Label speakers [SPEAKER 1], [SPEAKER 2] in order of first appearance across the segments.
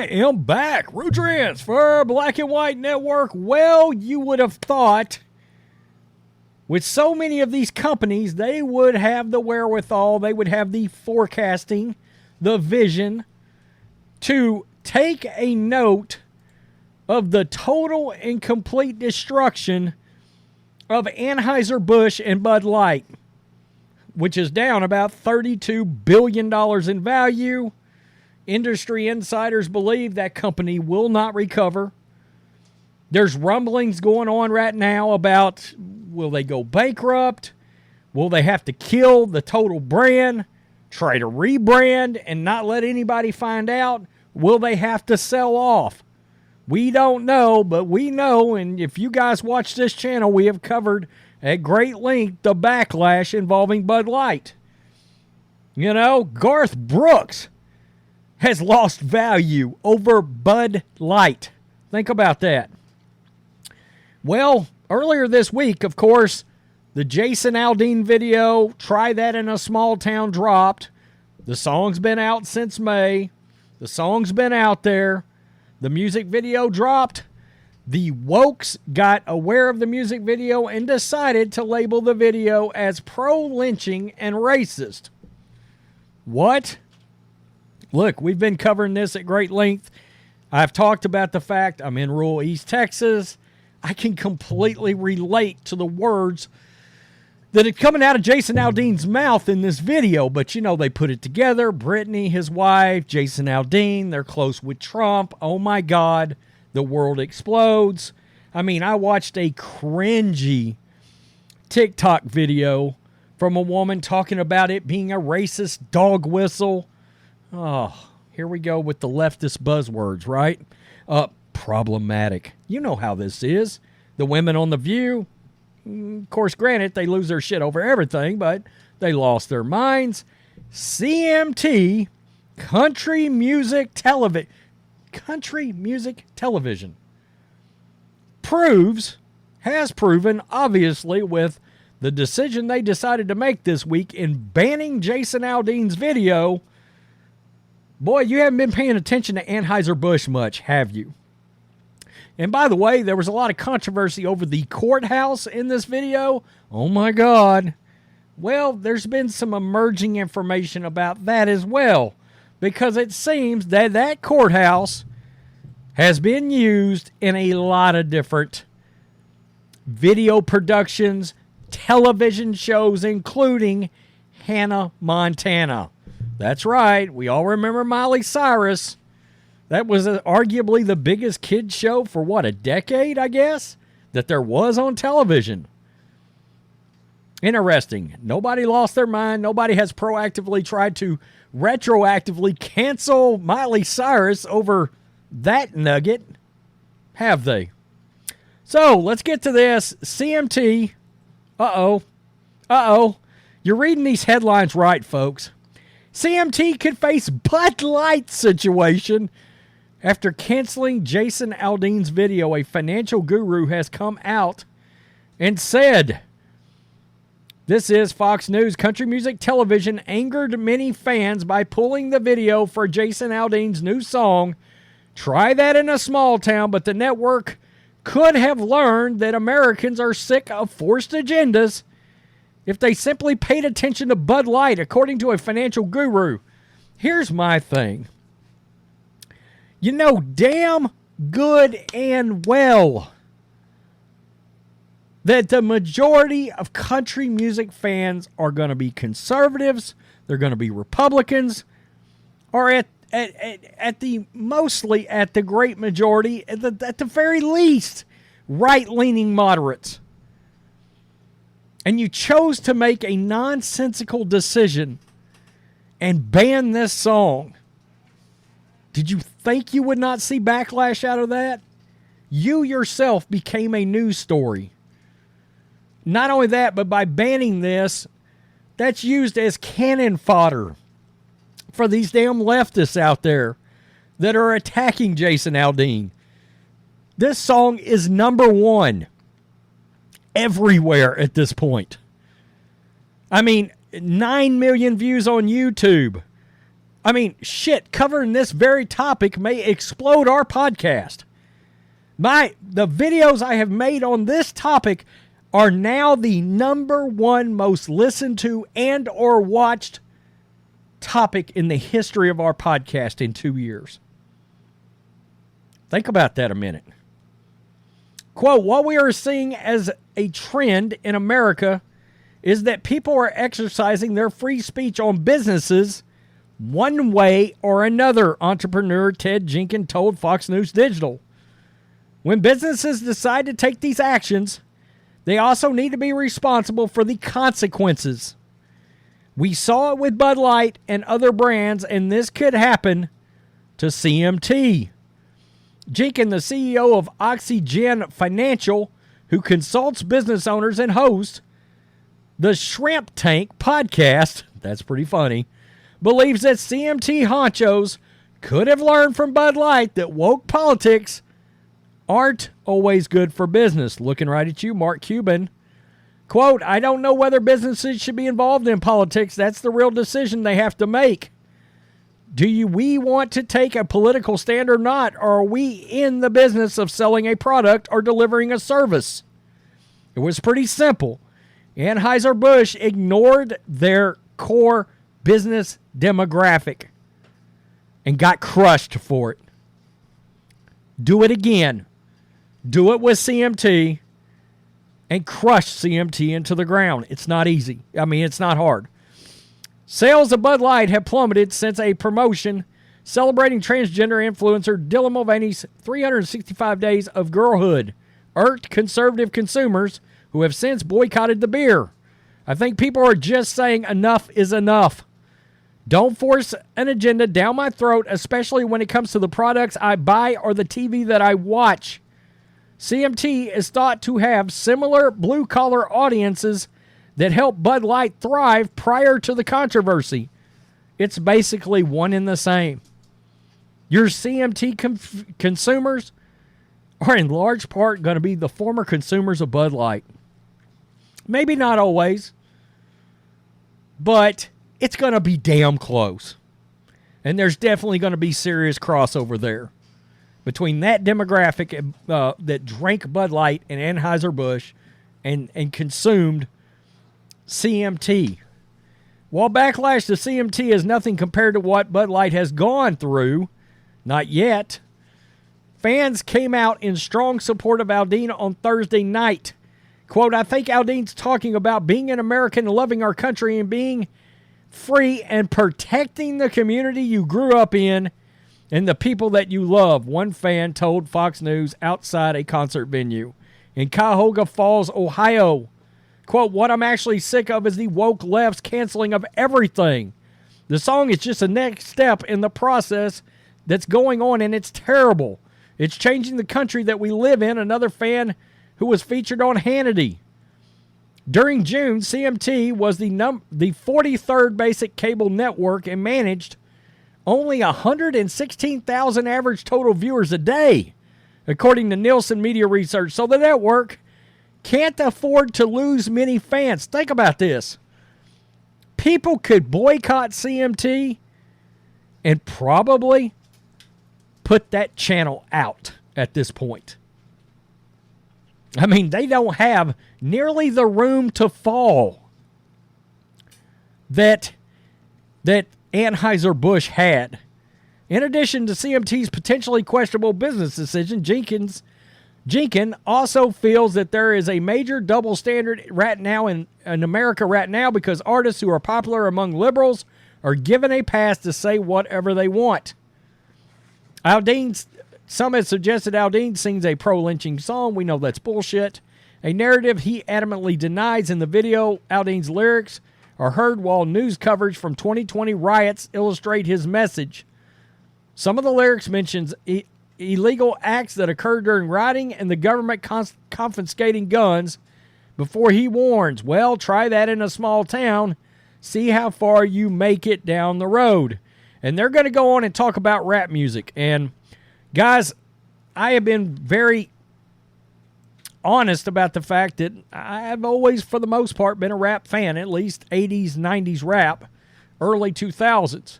[SPEAKER 1] am back. Rudrance for Black and White Network. Well, you would have thought with so many of these companies, they would have the wherewithal, they would have the forecasting, the vision to take a note of the total and complete destruction of Anheuser-Busch and Bud Light, which is down about $32 billion in value. Industry insiders believe that company will not recover. There's rumblings going on right now about, will they go bankrupt? Will they have to kill the total brand, try to rebrand and not let anybody find out? Will they have to sell off? We don't know, but we know, and if you guys watch this channel, we have covered at great length the backlash involving Bud Light. You know, Garth Brooks has lost value over Bud Light. Think about that. Well, earlier this week, of course, the Jason Aldean video, Try That in a Small Town, dropped. The song's been out since May. The song's been out there. The music video dropped. The wokes got aware of the music video and decided to label the video as pro-lynching and racist. What? Look, we've been covering this at great length. I've talked about the fact I'm in rural East Texas. I can completely relate to the words that are coming out of Jason Aldean's mouth in this video. But, you know, they put it together. Brittany, his wife, Jason Aldean, they're close with Trump. Oh, my God, the world explodes. I mean, I watched a cringy TikTok video from a woman talking about it being a racist dog whistle. Oh, here we go with the leftist buzzwords, right? Problematic. You know how this is. The women on The View, of course, granted, they lose their shit over everything, but they lost their minds. CMT, Country Music Television, has proven, obviously, with the decision they decided to make this week in banning Jason Aldean's video. Boy, you haven't been paying attention to Anheuser-Busch much, have you? And by the way, there was a lot of controversy over the courthouse in this video. Oh my God. Well, there's been some emerging information about that as well, because it seems that that courthouse has been used in a lot of different video productions, television shows, including Hannah Montana. That's right. We all remember Miley Cyrus. That was arguably the biggest kid show for, what, a decade, I guess, that there was on television. Interesting. Nobody lost their mind. Nobody has proactively tried to retroactively cancel Miley Cyrus over that nugget, have they? So, let's get to this. CMT. You're reading these headlines right, folks. CMT could face Bud Light situation after canceling Jason Aldean's video. A financial guru has come out and said, this is Fox News, Country Music Television angered many fans by pulling the video for Jason Aldean's new song, Try That in a Small Town, but the network could have learned that Americans are sick of forced agendas if they simply paid attention to Bud Light, according to a financial guru. Here's my thing. You know damn good and well that the majority of country music fans are going to be conservatives, they're going to be Republicans, or at the mostly at the great majority, at the very least, right-leaning moderates. And you chose to make a nonsensical decision and ban this song. Did you think you would not see backlash out of that? You yourself became a news story. Not only that, but by banning this, that's used as cannon fodder for these damn leftists out there that are attacking Jason Aldean. This song is #1 everywhere at this point. I mean, 9 million views on YouTube. I mean, shit, covering this very topic may explode our podcast. The videos I have made on this topic are now the number one most listened to and or watched topic in the history of our podcast in 2 years. Think about that a minute. Quote, what we are seeing as a trend in America is that people are exercising their free speech on businesses one way or another, entrepreneur Ted Jenkins told Fox News Digital. When businesses decide to take these actions, they also need to be responsible for the consequences. We saw it with Bud Light and other brands, and this could happen to CMT. Jenkins, the CEO of Oxygen Financial, who consults business owners and hosts the Shrimp Tank podcast, that's pretty funny, believes that CMT honchos could have learned from Bud Light that woke politics aren't always good for business. Looking right at you, Mark Cuban. Quote, I don't know whether businesses should be involved in politics. That's the real decision they have to make. We want to take a political stand or not? Or are we in the business of selling a product or delivering a service? It was pretty simple. Anheuser-Busch ignored their core business demographic and got crushed for it. Do it again. Do it with CMT and crush CMT into the ground. It's not easy. I mean, it's not hard. Sales of Bud Light have plummeted since a promotion celebrating transgender influencer Dylan Mulvaney's 365 Days of Girlhood irked conservative consumers who have since boycotted the beer. I think people are just saying enough is enough. Don't force an agenda down my throat, especially when it comes to the products I buy or the TV that I watch. CMT is thought to have similar blue-collar audiences that helped Bud Light thrive prior to the controversy. It's basically one and the same. Your CMT consumers are in large part going to be the former consumers of Bud Light. Maybe not always, but it's going to be damn close. And there's definitely going to be serious crossover there between that demographic that drank Bud Light and Anheuser-Busch and consumed CMT. While backlash to CMT is nothing compared to what Bud Light has gone through, not yet, fans came out in strong support of Aldean on Thursday night. Quote, I think Aldean's talking about being an American and loving our country and being free and protecting the community you grew up in and the people that you love, one fan told Fox News outside a concert venue in Cuyahoga Falls, Ohio. Quote, what I'm actually sick of is the woke left's canceling of everything. The song is just a next step in the process that's going on, and it's terrible. It's changing the country that we live in, another fan who was featured on Hannity. During June, CMT was the 43rd basic cable network and managed only 116,000 average total viewers a day, according to Nielsen Media Research. So the network can't afford to lose many fans. Think about this. People could boycott CMT and probably put that channel out at this point. I mean, they don't have nearly the room to fall that Anheuser-Busch had. In addition to CMT's potentially questionable business decision, Jenkins also feels that there is a major double standard right now in America right now because artists who are popular among liberals are given a pass to say whatever they want. Some have suggested Aldean sings a pro-lynching song. We know that's bullshit. A narrative he adamantly denies in the video. Aldean's lyrics are heard while news coverage from 2020 riots illustrate his message. Some of the lyrics mentions illegal acts that occurred during rioting and the government confiscating guns before he warns, well, try that in a small town. See how far you make it down the road. And they're going to go on and talk about rap music. And guys, I have been very honest about the fact that I've always, for the most part, been a rap fan, at least 80s, 90s rap, early 2000s.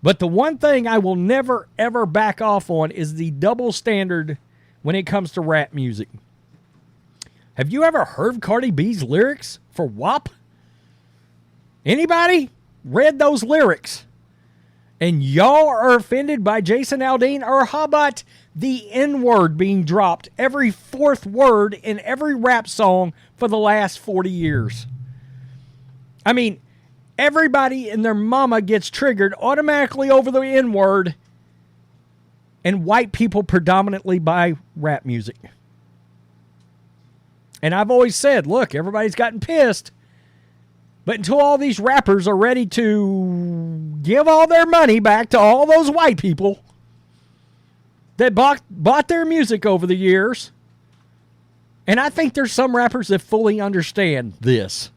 [SPEAKER 1] But the one thing I will never, ever back off on is the double standard when it comes to rap music. Have you ever heard Cardi B's lyrics for WAP? Anybody read those lyrics? And y'all are offended by Jason Aldean? Or how about the N-word being dropped every fourth word in every rap song for the last 40 years? I mean, everybody and their mama gets triggered automatically over the N-word, and white people predominantly buy rap music. And I've always said, look, everybody's gotten pissed, but until all these rappers are ready to give all their money back to all those white people that bought their music over the years, and I think there's some rappers that fully understand this.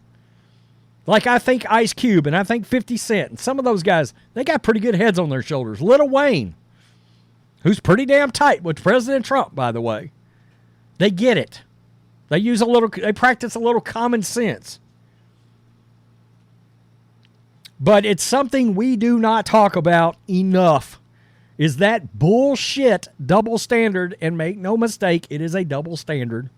[SPEAKER 1] Like I think Ice Cube and I think 50 Cent and some of those guys, they got pretty good heads on their shoulders. Lil Wayne, who's pretty damn tight with President Trump, by the way. They get it. They practice a little common sense. But it's something we do not talk about enough, is that bullshit double standard, and make no mistake, it is a double standard.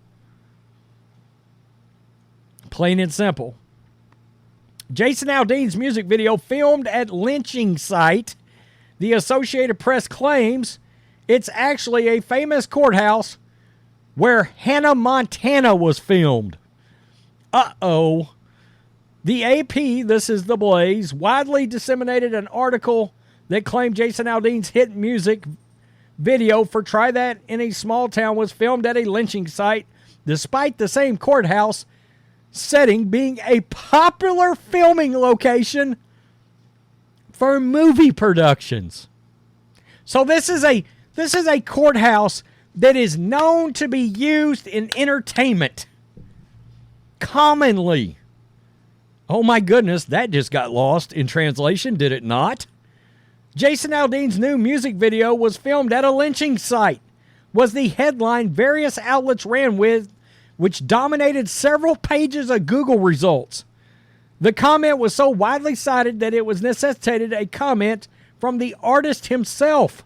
[SPEAKER 1] Plain and simple. Jason Aldean's music video filmed at lynching site. The Associated Press claims it's actually a famous courthouse where Hannah Montana was filmed. Uh-oh. The AP, this is The Blaze, widely disseminated an article that claimed Jason Aldean's hit music video for Try That in a Small Town was filmed at a lynching site, despite the same courthouse setting being a popular filming location for movie productions. So this is a courthouse that is known to be used in entertainment commonly. Oh my goodness, that just got lost in translation, did it not? Jason Aldean's new music video was filmed at a lynching site, was the headline various outlets ran with, which dominated several pages of Google results. The comment was so widely cited that it was necessitated a comment from the artist himself.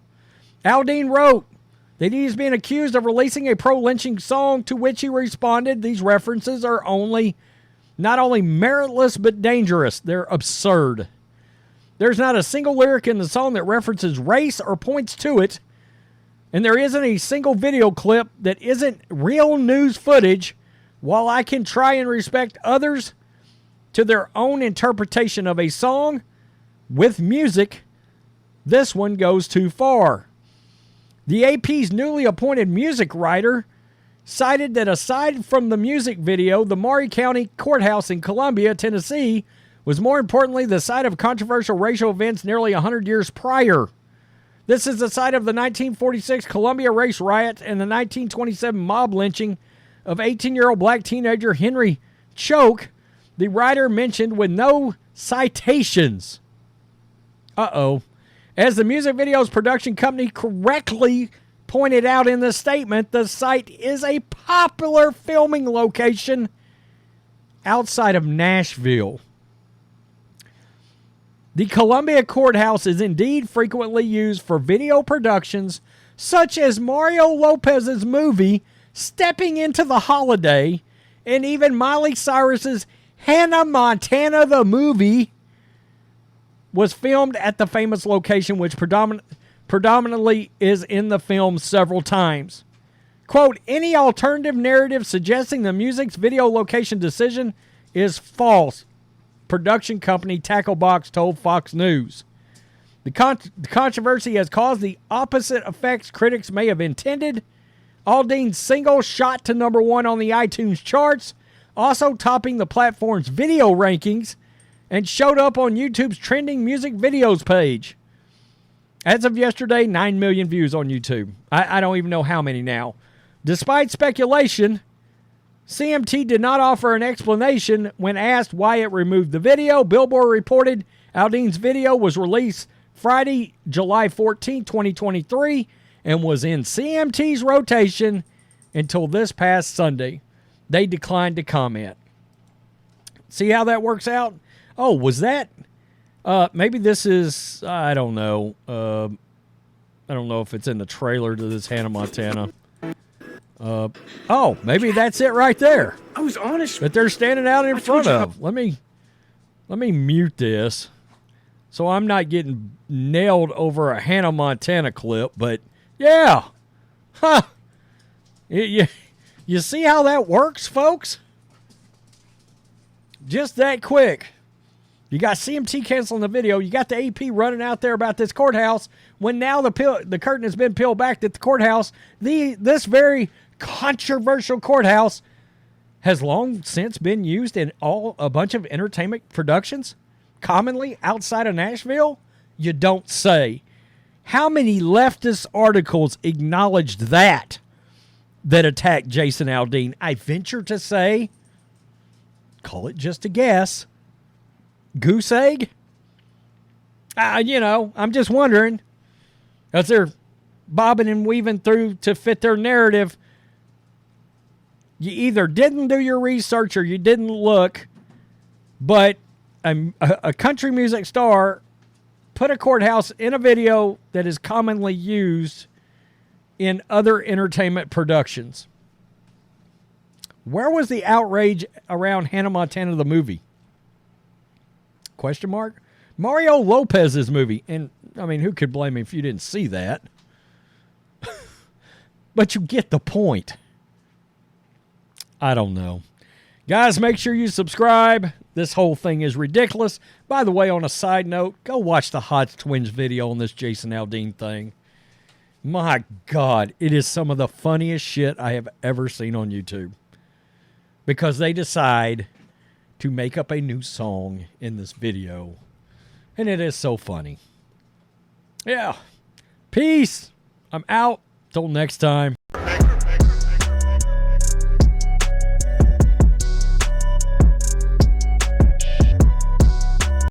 [SPEAKER 1] Aldean wrote that he is being accused of releasing a pro-lynching song, to which he responded, these references are not only meritless but dangerous. They're absurd. There's not a single lyric in the song that references race or points to it, and there isn't a single video clip that isn't real news footage. While I can try and respect others to their own interpretation of a song with music, this one goes too far. The AP's newly appointed music writer cited that aside from the music video, the Maury County Courthouse in Columbia, Tennessee, was more importantly the site of controversial racial events nearly 100 years prior. This is the site of the 1946 Columbia race riot and the 1927 mob lynching of 18-year-old black teenager Henry Choke, the writer mentioned with no citations. Uh-oh. As the music video's production company correctly pointed out in the statement, the site is a popular filming location outside of Nashville. The Columbia Courthouse is indeed frequently used for video productions such as Mario Lopez's movie Stepping Into the Holiday, and even Miley Cyrus's Hannah Montana the movie was filmed at the famous location, which predominantly is in the film several times. Quote, any alternative narrative suggesting the music's video location decision is false, production company Tacklebox told Fox News. The controversy has caused the opposite effects critics may have intended. Aldean's single shot to number 1 on the iTunes charts, also topping the platform's video rankings, and showed up on YouTube's trending music videos page. As of yesterday, 9 million views on YouTube. I don't even know how many now. Despite speculation, CMT did not offer an explanation when asked why it removed the video. Billboard reported Aldean's video was released Friday, July 14, 2023, and was in CMT's rotation until this past Sunday. They declined to comment. See how that works out? Oh, was that Maybe this is, I don't know. I don't know if it's in the trailer to this Hannah Montana. Oh, maybe that's it right there.
[SPEAKER 2] I was honest.
[SPEAKER 1] That they're standing out in front of. Let me mute this so I'm not getting nailed over a Hannah Montana clip. But yeah, you see how that works, folks? Just that quick. You got CMT canceling the video. You got the AP running out there about this courthouse. When now the curtain has been peeled back that the courthouse, this very controversial courthouse, has long since been used in a bunch of entertainment productions, commonly outside of Nashville. You don't say. How many leftist articles acknowledged that attacked Jason Aldean? I venture to say, call it just a guess, goose egg? I'm just wondering, as they're bobbing and weaving through to fit their narrative, you either didn't do your research or you didn't look, but a country music star put a courthouse in a video that is commonly used in other entertainment productions. Where was the outrage around Hannah Montana the movie? Question mark? Mario Lopez's movie. And, I mean, who could blame me if you didn't see that? But you get the point. I don't know. Guys, make sure you subscribe. This whole thing is ridiculous. By the way, on a side note, go watch the Hot Twins video on this Jason Aldean thing. My God, it is some of the funniest shit I have ever seen on YouTube. Because they decide to make up a new song in this video. And it is so funny. Yeah. Peace. I'm out. Till next time.